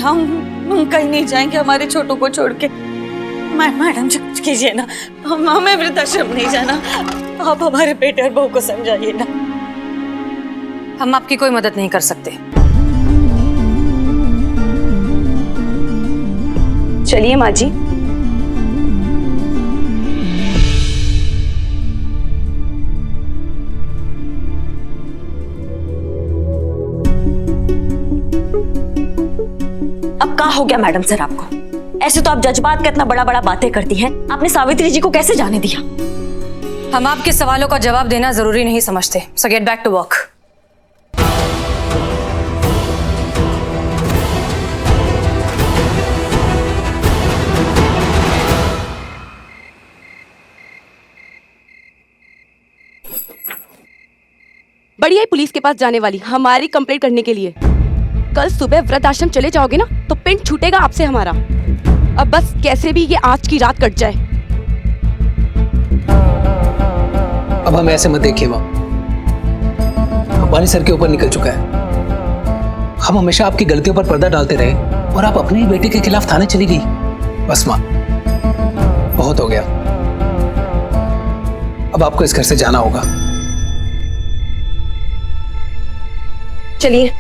हम कहीं नहीं जाएंगे हमारे छोटू को छोड़ के। मैडम जी कुछ कीजिए ना, हमें वृद्धाश्रम नहीं जाना। आप हमारे बेटे और बहू को समझाइए ना। हम आपकी कोई मदद नहीं कर सकते। चलिए माँ जी। अब क्या हो गया मैडम सर आपको? ऐसे तो आप जज्बात का इतना बड़ा बड़ा बातें करती हैं, आपने सावित्री जी को कैसे जाने दिया? हम आपके सवालों का जवाब देना जरूरी नहीं समझते। So get back to work. बड़ी आई पुलिस के पास जाने वाली हमारी कंप्लेंट करने के लिए। कल सुबह वृद्धाश्रम चले जाओगे ना तो पिंड छूटेगा आपसे हमारा। अब बस कैसे भी ये आज की रात कट जाए। अब हमें ऐसे मत देखिए माँ, हमारे सर के ऊपर निकल चुका है। हम हमेशा आपकी गलतियों पर पर्दा डालते रहे और आप अपने ही बेटे के खिलाफ थाने चली गई। बस माँ, बहुत हो गया। अब आपको इस घर से जाना होगा। चलिए।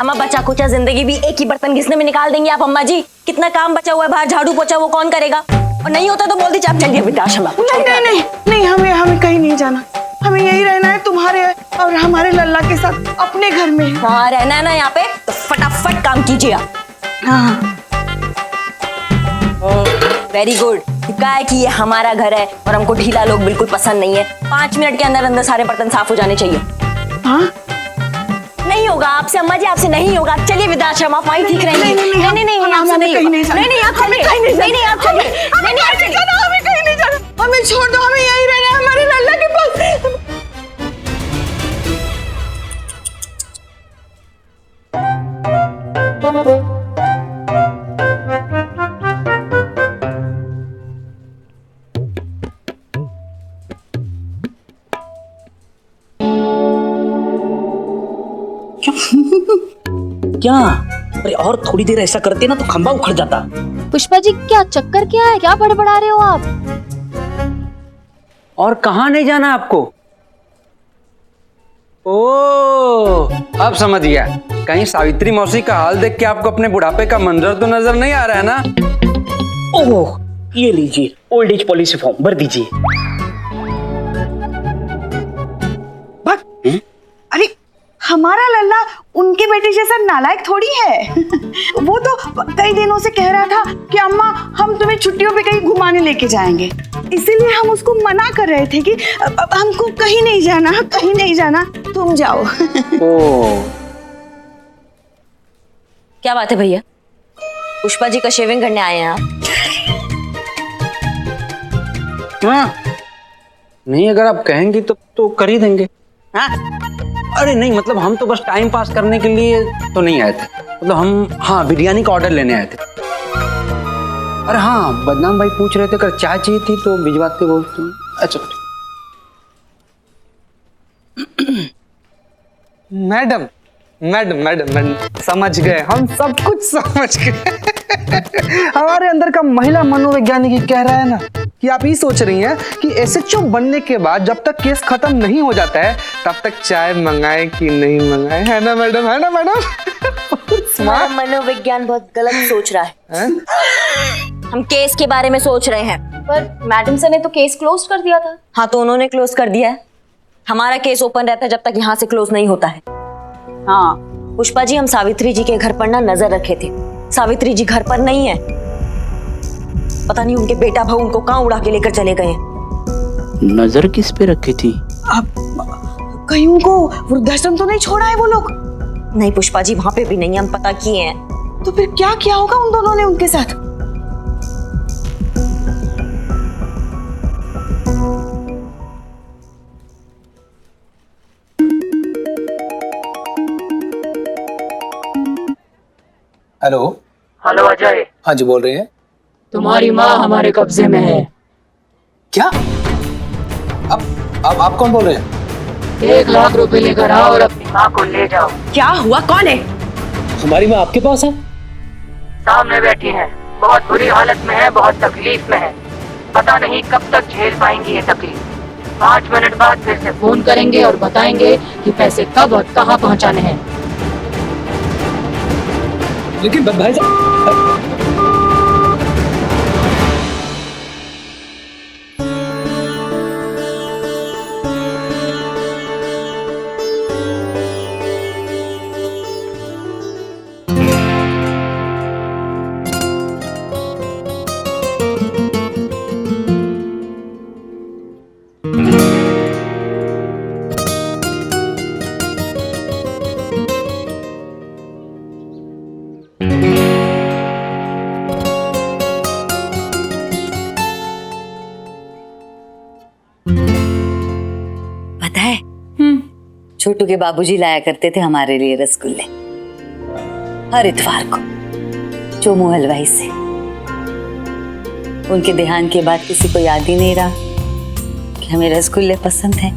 अम्मा बचा कुचा जिंदगी भी एक ही बर्तन घिसने में निकाल देंगे आप अम्मा जी। कितना काम बचा हुआ है बाहर, झाड़ू पोछा वो कौन करेगा? और नहीं होता तो बोल दीजिए आप चलिए वृद्धाश्रम। नहीं नहीं नहीं नहीं, हमें कहीं नहीं जाना। हमें यही रहना है तुम्हारे और हमारे लल्ला के साथ अपने घर में। हाँ रहना है ना यहाँ पे तो फटाफट काम कीजिए आप। हाँ वेरी गुड। क्या है कि ये हमारा घर है और हमको ढीला लोग बिल्कुल पसंद नहीं है। 5 मिनट के अंदर अंदर सारे बर्तन साफ हो जाने चाहिए। हाँ नहीं होगा आपसे अम्मा जी, आपसे नहीं होगा। चलिए वृद्धाश्रम आप वहीं ठीक रहेंगे। नहीं आपसे नहीं होगा। नहीं नहीं आप चलिए। नहीं आप चलिए। नहीं आप चलिए। हमें कहीं नहीं जाना, हमें छोड़ दो। हमें यही रहना है हमारे लल्ला के पास। क्या? अरे और थोड़ी देर ऐसा करते ना तो खंभा उखड़ जाता। पुष्पा जी क्या चक्कर क्या है, क्या बड़बड़ा रहे हो आप? और कहाँ नहीं जाना आपको? ओ अब समझ गया। कहीं सावित्री मौसी का हाल देख के आपको अपने बुढ़ापे का मंजर तो नजर नहीं आ रहा है ना? ओह ये लीजिए ओल्ड एज पॉलिसी फॉर्म भर दीजिए। अरे हमारा लल्ला उनके बेटे जैसा नालायक थोड़ी है। वो तो कई दिनों से कह रहा था कि अम्मा हम तुम्हें छुट्टियों पे कहीं घुमाने लेके जाएंगे। इसीलिए हम उसको मना कर रहे थे कि हमको कहीं नहीं जाना, कहीं नहीं जाना, तुम जाओ। ओ क्या बात है भैया, पुष्पा जी का शेविंग करने आए हैं आप? हाँ नहीं अगर आप कहेंगी तो कर ही देंगे। हाँ अरे नहीं मतलब हम तो बस टाइम पास करने के लिए तो नहीं आए थे। मतलब हम हाँ बिरयानी का ऑर्डर लेने आए थे। अरे हाँ बदनाम भाई पूछ रहे थे अगर चाय चाहिए थी तो भिजवाते बोलते। अच्छा मैडम मैडम मैडम मैडम समझ गए, हम सब कुछ समझ गए। हमारे अंदर का महिला मनोवैज्ञानिक कह रहा है ना कि आप ये सोच रही हैं कि एसएचओ बनने के बाद जब तक केस खत्म नहीं हो जाता है तब तक चाय मंगाए कि नहीं मंगाए, है ना मैडम? है ना मैडम? तुम्हारा मनोविज्ञान बहुत गलत सोच रहा है। हम केस के बारे में सोच रहे हैं। पर मैडम सर ने तो केस क्लोज कर दिया था। हाँ, तो उन्होंने क्लोज कर दिया है। हमारा केस ओपन रहता है जब तक यहाँ से क्लोज नहीं होता है। हाँ पुष्पा जी, हम सावित्री जी के घर पर ना नजर रखे थे। सावित्री जी घर पर नहीं है। पता नहीं उनके बेटा भाऊ उनको कहाँ उड़ा के लेकर चले गए। नजर किस पे रखी थी? कहीं उनको वृद्धाश्रम तो नहीं छोड़ा है वो लोग? नहीं पुष्पा जी, वहां पे भी नहीं, हम पता किए हैं। तो फिर क्या किया होगा उन दोनों ने उनके साथ? हेलो। हेलो अजय, हाँ जी, बोल रहे हैं। तुम्हारी माँ हमारे कब्जे में है। क्या? आप कौन बोल रहे हैं? 1 लाख रुपए लेकर आओ और अपनी माँ को ले जाओ। क्या हुआ? कौन है? हमारी माँ आपके पास है? सामने बैठी है, बहुत बुरी हालत में है, बहुत तकलीफ में है। पता नहीं कब तक झेल पाएंगी ये तकलीफ। 5 मिनट बाद फिर से फोन करेंगे और बताएंगे कि पैसे कब और कहाँ पहुँचाने हैं। लेकिन भाई साहब, पता है, छोटू के बाबूजी लाया करते थे हमारे लिए रसगुल्ले हर इतवार को, चोमू हलवाई से। उनके देहांत के बाद किसी को याद ही नहीं रहा कि हमें रसगुल्ले पसंद हैं।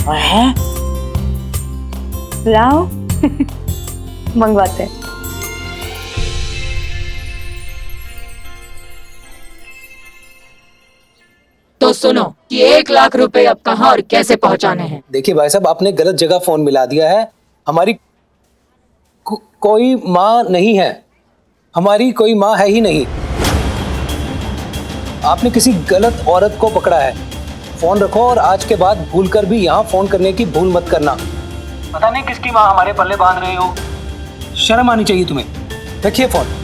और है, लाओ मंगवाते हैं। तो सुनो कि 1 लाख रुपए अब कहाँ और कैसे पहुँचाने हैं। देखिए भाई साहब, आपने गलत जगह फोन मिला दिया है। हमारी कोई माँ नहीं है। हमारी कोई माँ है ही नहीं। आपने किसी गलत औरत को पकड़ा है। फोन रखो और आज के बाद भूलकर भी यहाँ फोन करने की भूल मत करना। पता नहीं किसकी माँ हमारे पल्ले बांध रहे हो। शर्म आनी चाहिए तुम्हें। रखिए फोन।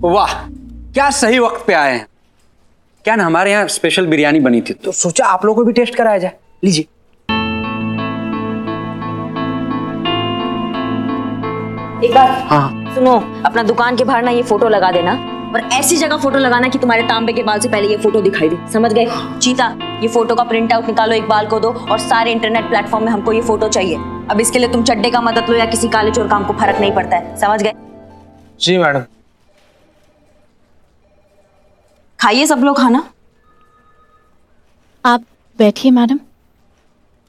वाह, क्या सही वक्त पे आए हैं। क्या ना, हमारे यहाँ स्पेशल बिरयानी बनी थी तो सोचा आप लोगों को भी टेस्ट कराया जाए। लीजिए। एक बार हाँ सुनो, अपना दुकान के बाहर ना ये फोटो लगा देना, और ऐसी जगह फोटो लगाना कि तुम्हारे तांबे के बाल से पहले ये फोटो दिखाई दे। समझ गए? चीता, ये फोटो का प्रिंट आउट निकालो, इकबाल को दो, और सारे इंटरनेट प्लेटफॉर्म में हमको ये फोटो चाहिए। अब इसके लिए तुम चड्डे का मदद लो या किसी काले चोर का, हमको फर्क नहीं पड़ता है। समझ गए? जी मैडम। खाइए सब लोग खाना। आप बैठिए मैडम।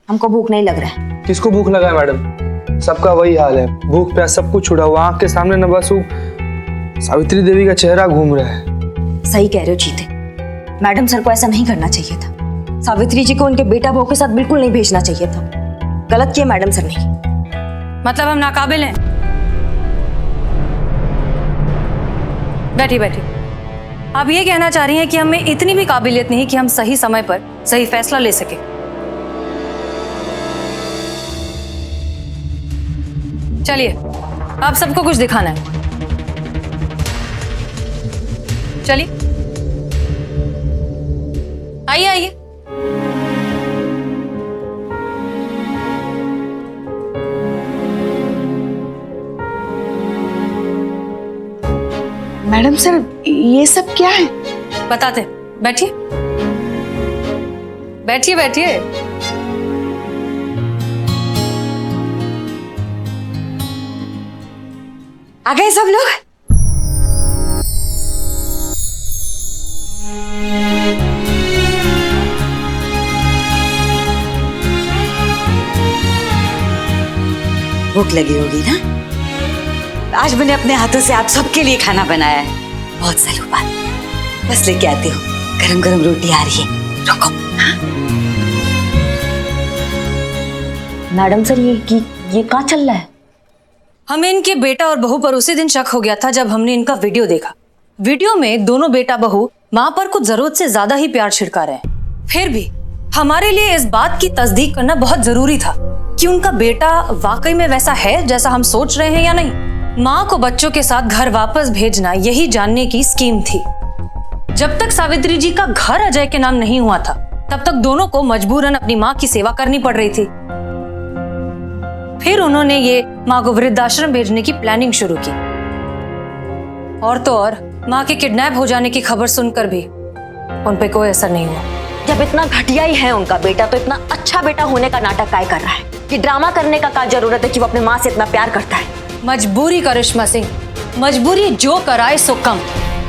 हमको भूख नहीं लग रहा है। किसको भूख लगा है मैडम? सबका वही हाल है, भूख प्यास सब कुछ छुड़ा हुआ। आँख के सामने न बस सावित्री देवी का चेहरा घूम रहा है। सही कह रहे हो चीते, मैडम सर को ऐसा नहीं करना चाहिए था। सावित्री जी को उनके बेटा बहू के साथ बिल्कुल नहीं भेजना चाहिए था। गलत किया मैडम सर ने। मतलब हम नाकाबिल हैं? बैठी बैठी, आप ये कहना चाह रही हैं कि हमें इतनी भी काबिलियत नहीं कि हम सही समय पर सही फैसला ले सके? चलिए, आप सबको कुछ दिखाना है। चलिए, आइए आइए। मैडम सर, ये सब क्या है? बताते, बैठिए बैठिए बैठिए। आ गए सब लोग? भूख लगी होगी ना? आज मैंने अपने हाथों से आप सबके लिए खाना बनाया है। बहुत सालों बाद। बस लेके आती हूँ। गरम गरम रोटी आ रही है, रुको। मैडम सर, ये क्या चल रहा है? हमें इनके बेटा और बहू पर उसी दिन शक हो गया था जब हमने इनका वीडियो देखा। वीडियो में दोनों बेटा बहू माँ पर कुछ जरूरत से ज्यादा ही प्यार छिड़का रहे हैं। फिर भी हमारे लिए इस बात की तस्दीक करना बहुत जरूरी था कि उनका बेटा वाकई में वैसा है जैसा हम सोच रहे हैं या नहीं। माँ को बच्चों के साथ घर वापस भेजना यही जानने की स्कीम थी। जब तक सावित्री जी का घर अजय के नाम नहीं हुआ था तब तक दोनों को मजबूरन अपनी माँ की सेवा करनी पड़ रही थी। फिर उन्होंने ये माँ को वृद्धाश्रम भेजने की प्लानिंग शुरू की। और तो और माँ के किडनैप हो जाने की खबर सुनकर भी उन पे कोई असर नहीं हुआ। जब इतना घटिया ही है उनका बेटा, तो इतना अच्छा बेटा होने का नाटक काय कर रहा है? कि ड्रामा करने का क्या जरूरत है कि वो अपने माँ से इतना प्यार करता है? मजबूरी करिश्मा सिंह, मजबूरी जो कराए सो कम।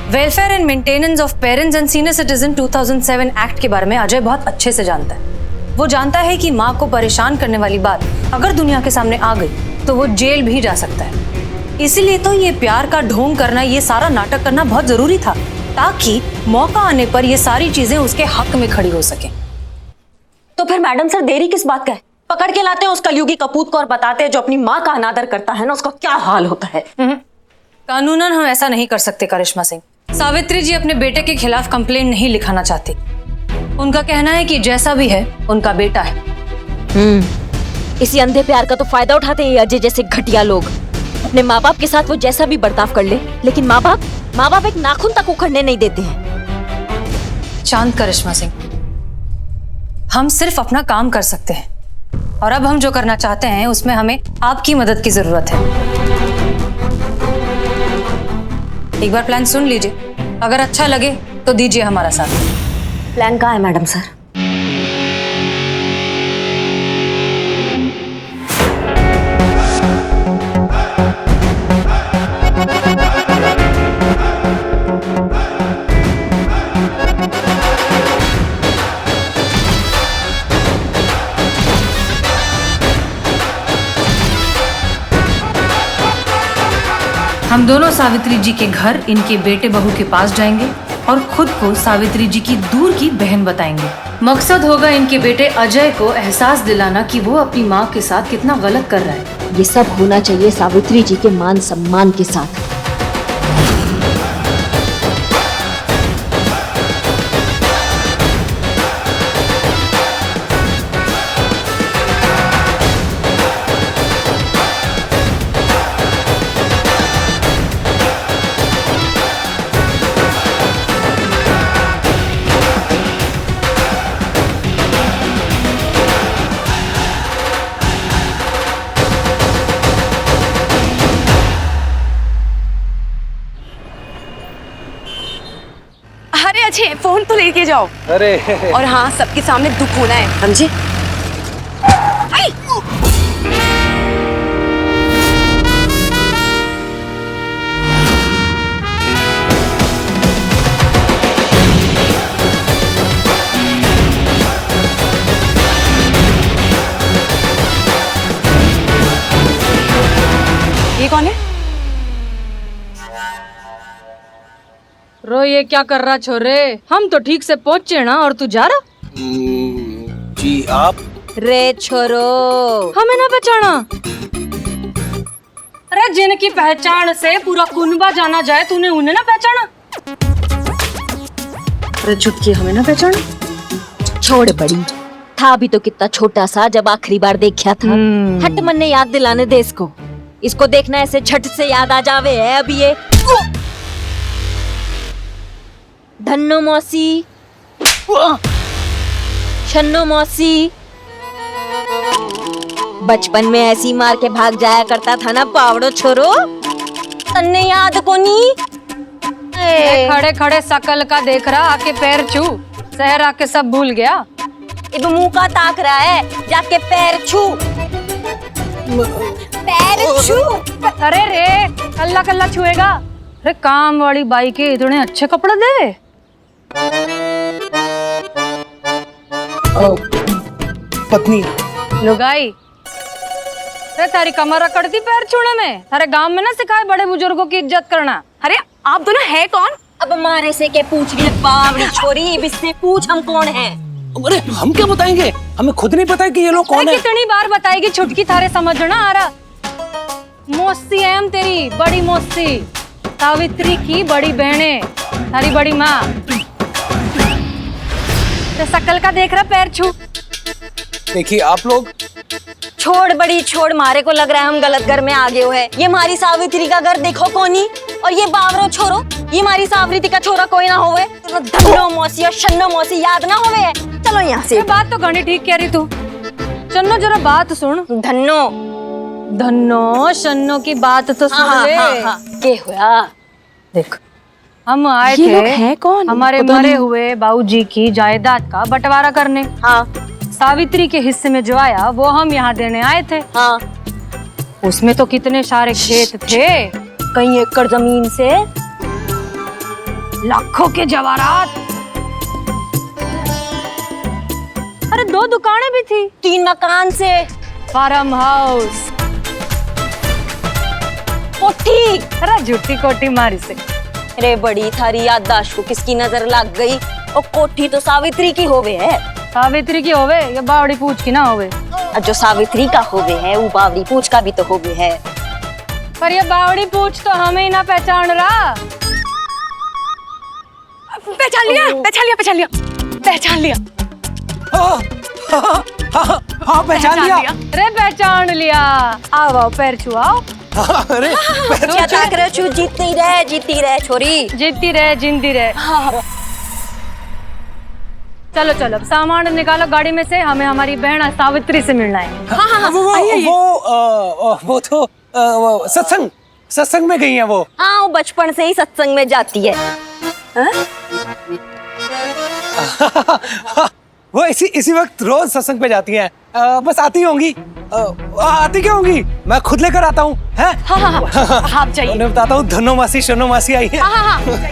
Welfare and maintenance of parents and senior citizen 2007 act के बारे में अजय बहुत अच्छे से जानता है। वो जानता है कि माँ को परेशान करने वाली बात अगर दुनिया के सामने आ गई तो वो जेल भी जा सकता है। इसीलिए तो ये प्यार का ढोंग करना, ये सारा नाटक करना बहुत जरूरी था ताकि मौका आने पर ये सारी चीजें उसके हक में खड़ी हो सके। तो फिर मैडम सर, देरी किस बात का है? पकड़ के लाते हैं उस कलयुगी कपूत को और बताते हैं जो अपनी माँ का अनादर करता है ना, उसका क्या हाल होता है। कानूनन हम ऐसा नहीं कर सकते करिश्मा सिंह। सावित्री जी अपने बेटे के खिलाफ कंप्लेन नहीं लिखाना चाहती। उनका कहना है कि जैसा भी है उनका बेटा है। इसी अंधे प्यार का तो फायदा उठाते हैं ये अजय जैसे घटिया लोग। अपने माँ बाप के साथ वो जैसा भी बर्ताव कर ले, लेकिन माँ बाप एक नाखून तक उखड़ने नहीं देते हैं। शांत करिश्मा सिंह, हम सिर्फ अपना काम कर सकते हैं और अब हम जो करना चाहते हैं उसमें हमें आपकी मदद की जरूरत है। एक बार प्लान सुन लीजिए, अगर अच्छा लगे तो दीजिए हमारा साथ। प्लान कहाँ है मैडम सर? हम दोनों सावित्री जी के घर इनके बेटे बहू के पास जाएंगे और खुद को सावित्री जी की दूर की बहन बताएंगे। मकसद होगा इनके बेटे अजय को एहसास दिलाना कि वो अपनी माँ के साथ कितना गलत कर रहा है। ये सब होना चाहिए सावित्री जी के मान सम्मान के साथ। अरे अच्छे, फोन तो लेके जाओ। अरे और हाँ, सबके सामने दुख होना है, समझे? आई! ये कौन है? रो, ये क्या कर रहा छोरे? हम तो ठीक से पहुंचे ना और तू जा रहा? जी आप? रे छोरो, हमें ना पहचाना? अरे जिनकी पहचान से पूरा कुनबा जाना जाए, तूने उन्हें ना पहचाना? अरे चुटकी, हमें ना पहचाना? छोड़ बड़ी, था भी तो कितना छोटा सा जब आखिरी बार देखा था। हट मन ने याद दिलाने दे इसको। इसको देखना ऐसे झट से याद आ जावे है अभी ये। धन्नो मौसी, छन्नो मौसी, बचपन में ऐसी मार के भाग जाया करता था ना पावड़ो छोरो, तन्ने याद को नी। खड़े खड़े शकल का देख रहा, आके पैर छू, शहर आके सब भूल गया। अब मुंह का ताक रहा है, जाके पैर छू, पैर छू। अरे रे कल्ला कल्ला छुएगा। अरे काम वाली बाई के इतने अच्छे कपड़े दे। पत्नी लुगाई, अरे तारी कमर रकड़ती पैर छूने में। तारे गांव में ना सिखाए बड़े बुजुर्गों की इज्जत करना। अरे आप दोनों है कौन? अब मारे से के पूछ रही है बावड़ी छोरी, अब इससे पूछ हम कौन हैं। अरे हम क्या बताएंगे, हमें खुद नहीं पता कि ये लोग कौन है। कितनी बार बताएगी छुटकी, थारे समझना आ रहा। मौसी है हम तेरी, बड़ी मौसी, सावित्री की बड़ी बहने, थारी बड़ी माँ। शकल का देख रहा, पैर छू। देखिए आप लोग, छोड़ बड़ी छोड़, मारे को लग रहा है हम गलत घर में आ गए हो है। ये हमारी सावित्री का घर देखो कोनी, और ये बावरो छोरो, ये हमारी सावित्री का छोरा कोई ना होवे। तो धन्नो मौसी और शन्नो मौसी याद ना होवे है। चलो यहाँ से। ये बात तो घनी ठीक कह रही तू। चन्नो जरा बात सुन। धन्नो धन्नो शन्नो की बात तो सुन ले। के हुआ देख, हम आए ये थे, लोग हैं कौन? हमारे मरे हुए बाबूजी की जायदाद का बंटवारा करने। हाँ सावित्री के हिस्से में जो आया वो हम यहाँ देने आए थे। हाँ, उसमें तो कितने सारे खेत थे, कई एकड़ जमीन से लाखों के जवाहरात, अरे 2 दुकानें भी थी, 3 मकान से, फार्म हाउस, कोठी। अरे झूठी कोठी मारी से। अरे बड़ी थारी याददाश्त को किसकी नजर लग गई। और कोठी तो सावित्री की होवे है। सावित्री की होवे या बावड़ी पूछ की ना होवे। और जो सावित्री का होवे है वो बावड़ी पूछ का भी तो होवे है। पर ये बावड़ी पूछ तो हमें ही ना पहचान रहा। पहचान लिया, पहचान लिया, पहचान लिया, पहचान लिया। हाँ पहचान लिया। अरे पहचान लिया। आओ पैर छुआओ। अरे क्या ताक रहे छू, जीती रहे छोरी, जीती रहे जिंदी रहे। हाँ। चलो चलो सामान निकालो गाड़ी में से, हमें हमारी बहन सावित्री से मिलना है। वो तो सत्संग में गई है वो। हाँ, वो बचपन से ही सत्संग में जाती है। वो इसी वक्त रोज सत्संग पे जाती हैं। बस आती होंगी। आती क्या होंगी, मैं खुद लेकर आता हूँ। आप जाइए। उन्हें बताता हूँ धन्नो मासी शन्नो मासी आई है।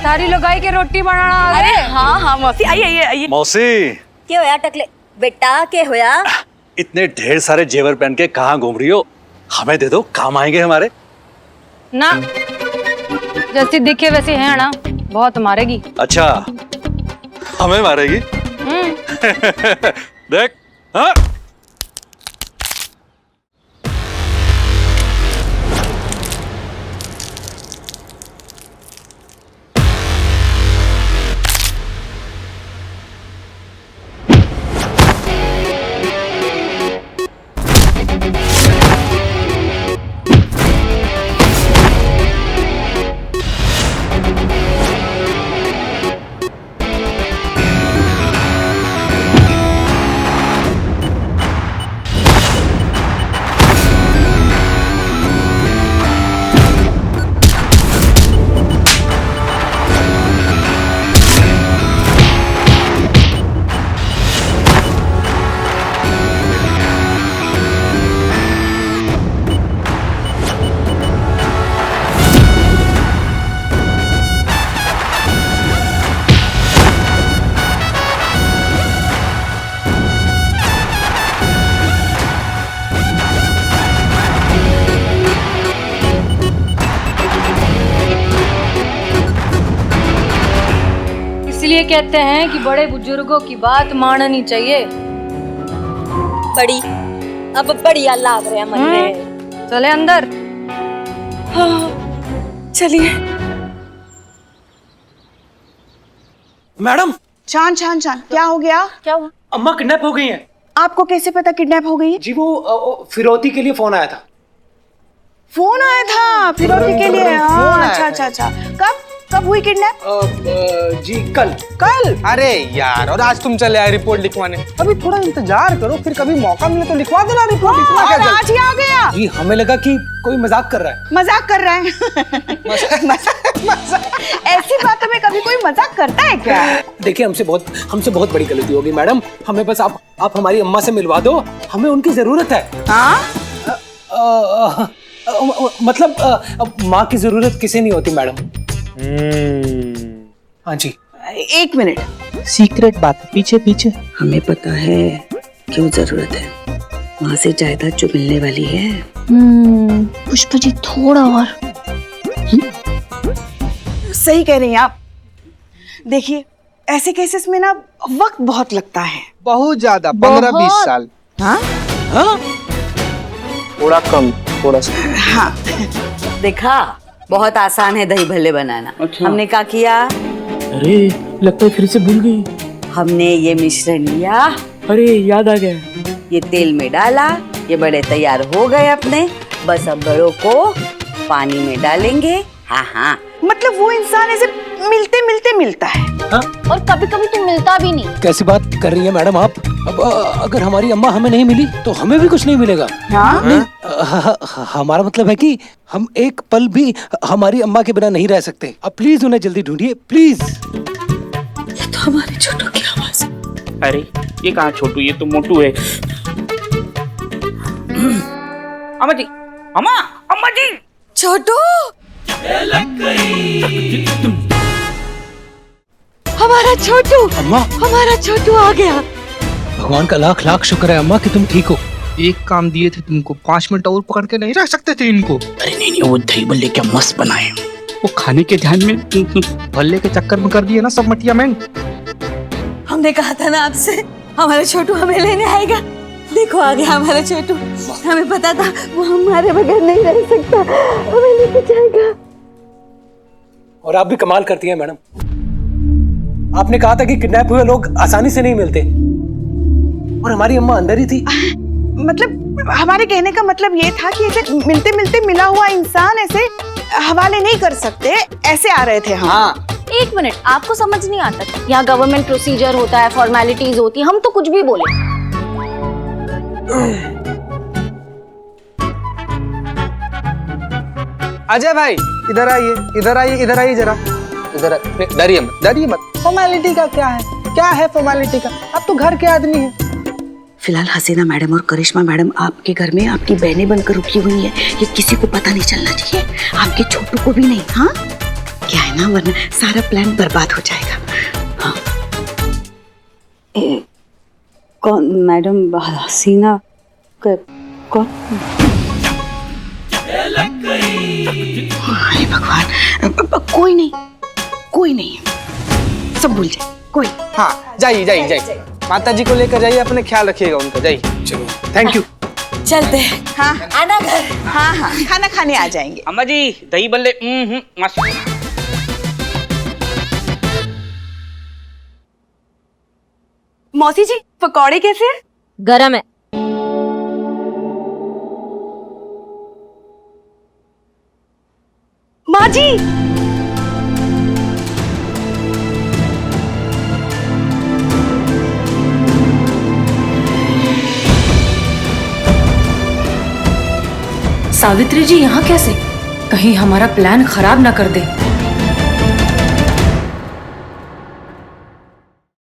सारी लोगाई के रोटी बनाना। अरे हाँ मौसी, आइए। मौसी क्या होया टकले बेटा, क्या होया? इतने ढेर सारे जेवर पहन के कहाँ घूम रही हो, हमें दे दो, काम आएंगे हमारे। ना जैसी दिखे वैसी है ना, बहुत मारेगी। अच्छा हमें मारेगी? देख। हाँ इसलिए कहते हैं कि बड़े बुजुर्गों की बात माननी चाहिए। बड़ी अब बढ़िया लाग रहे हैं मन में। चले अंदर। चलिए। मैडम। चांद क्या हो गया? क्या हुआ? अम्मा किडनैप हो गई हैं। आपको कैसे पता किडनैप हो गई है? जी वो फिरौती के लिए फोन आया था। फोन आया था फिरौती के लिए। फोन हाँ, आया अच्छा था। अच्छा अच्छा। कब हुई किडनैप? जी कल। अरे यार, और आज तुम चले आए रिपोर्ट लिखवाने। अभी थोड़ा इंतजार करो, फिर कभी मौका मिले तो लिखवा देना रिपोर्ट। इतना क्या और जल्दी? आज ही आ गया। जी हमें लगा कि कोई मजाक कर रहा है। मजाक कर रहा है। ऐसी बातों में कभी कोई मजाक करता है क्या? देखिए हमसे बहुत बड़ी गलती होगी मैडम। हमें बस आप हमारी अम्मा से मिलवा दो, हमें उनकी जरूरत है। हाँ मतलब माँ की जरूरत किसे नहीं होती मैडम। हाँ जी। 1 मिनट। सीक्रेट बात है, पीछे पीछे। हमें पता है क्यों जरूरत है। वहां से जायदाद जो मिलने वाली है। पुष्पा जी थोड़ा और। सही कह रही हैं आप। देखिए ऐसे केसेस में ना वक्त बहुत लगता है। बहुत ज्यादा, 15-20 साल। हाँ थोड़ा कम, थोड़ा सा। हाँ देखा, बहुत आसान है दही भल्ले बनाना। हमने क्या किया, अरे लगता है फिर से भूल गई। हमने ये मिश्रण लिया, अरे याद आ गया। ये तेल में डाला, ये बड़े तैयार हो गए अपने। बस अब बड़ों को पानी में डालेंगे। हाँ हाँ, मतलब वो इंसान ऐसे मिलते मिलते मिलता है। और कभी कभी तो मिलता भी नहीं। कैसी बात कर रही हैं मैडम आप। अब अगर हमारी अम्मा हमें नहीं मिली तो हमें भी कुछ नहीं मिलेगा। हाँ? हमारा मतलब है कि हम एक पल भी हमारी अम्मा के बिना नहीं रह सकते। अब प्लीज उन्हें जल्दी ढूंढिए प्लीज। ये तो हमारे छोटू की आवाज है। अरे ये कहाँ छोटू, ये तो मोटू है। अम्मा जी, अम्मा जी। छोटू, हमारा छोटू, अम्मा, हमारा छोटू आ गया। भगवान का लाख लाख शुक्र है अम्मा कि तुम ठीक हो। एक काम दिए थे तुमको, 5 मिनट और पकड़ के नहीं रख सकते थे इनको। अरे नहीं, वो दही भल्ले क्या मस्त बनाए। वो खाने के ध्यान में भल्ले के चक्कर में कर दिए ना सब मटिया मैंग। हमने कहा था ना आपसे हमारा छोटू हमें लेने आएगा। देखो आ गया हमारा छोटू। हमें पता था वो हमारे बगैर नहीं रह सकता, हमें लेके जाएगा। और आप भी कमाल करती हैं मैडम। आपने कहा था कि किडनैप हुए लोग आसानी से नहीं मिलते, और हमारी अम्मा अंदर ही थी। मतलब हमारे कहने का मतलब ये था कि ऐसे मिलते मिलते मिला हुआ इंसान ऐसे हवाले नहीं कर सकते। ऐसे आ रहे थे हम। हाँ। 1 मिनट, आपको समझ नहीं आता क्या? यहाँ गवर्नमेंट प्रोसीजर होता है, फॉर्मेलिटीज होती है, हम तो कुछ भी बोले। अजय भाई इधर आइए, इधर आइए, इधर आइए जरा। इधर डरिए मत, डरिए मत। फॉर्मेलिटी का क्या है, क्या है फॉर्मेलिटी का? आप तो घर के आदमी हैं। फिलहाल हसीना मैडम और करिश्मा मैडम आपके घर में आपकी बहनें बनकर रुकी हुई है। ये किसी को पता नहीं चलना चाहिए, आपके छोटू को भी नहीं। हाँ क्या है ना, वरना सारा प्लान बर्बाद हो जाएगा। हाँ कौन मैडम? हसीना कौन? अरे भगवान, कोई नहीं, सब भूल जाए। कोई हाँ जाइए जाइए जाइए, माता जी को लेकर जाइए, अपने ख्याल रखिएगा उनका। जाइए। चलो थैंक यू। चलते हैं। हाँ आना घर। हाँ खाना खाने आ जाएंगे। अम्मा जी दही भल्ले मस्त। मौसी जी पकौड़े कैसे हैं? गरम है। माँ जी, सावित्री जी यहाँ कैसे? कहीं हमारा प्लान खराब ना कर दे।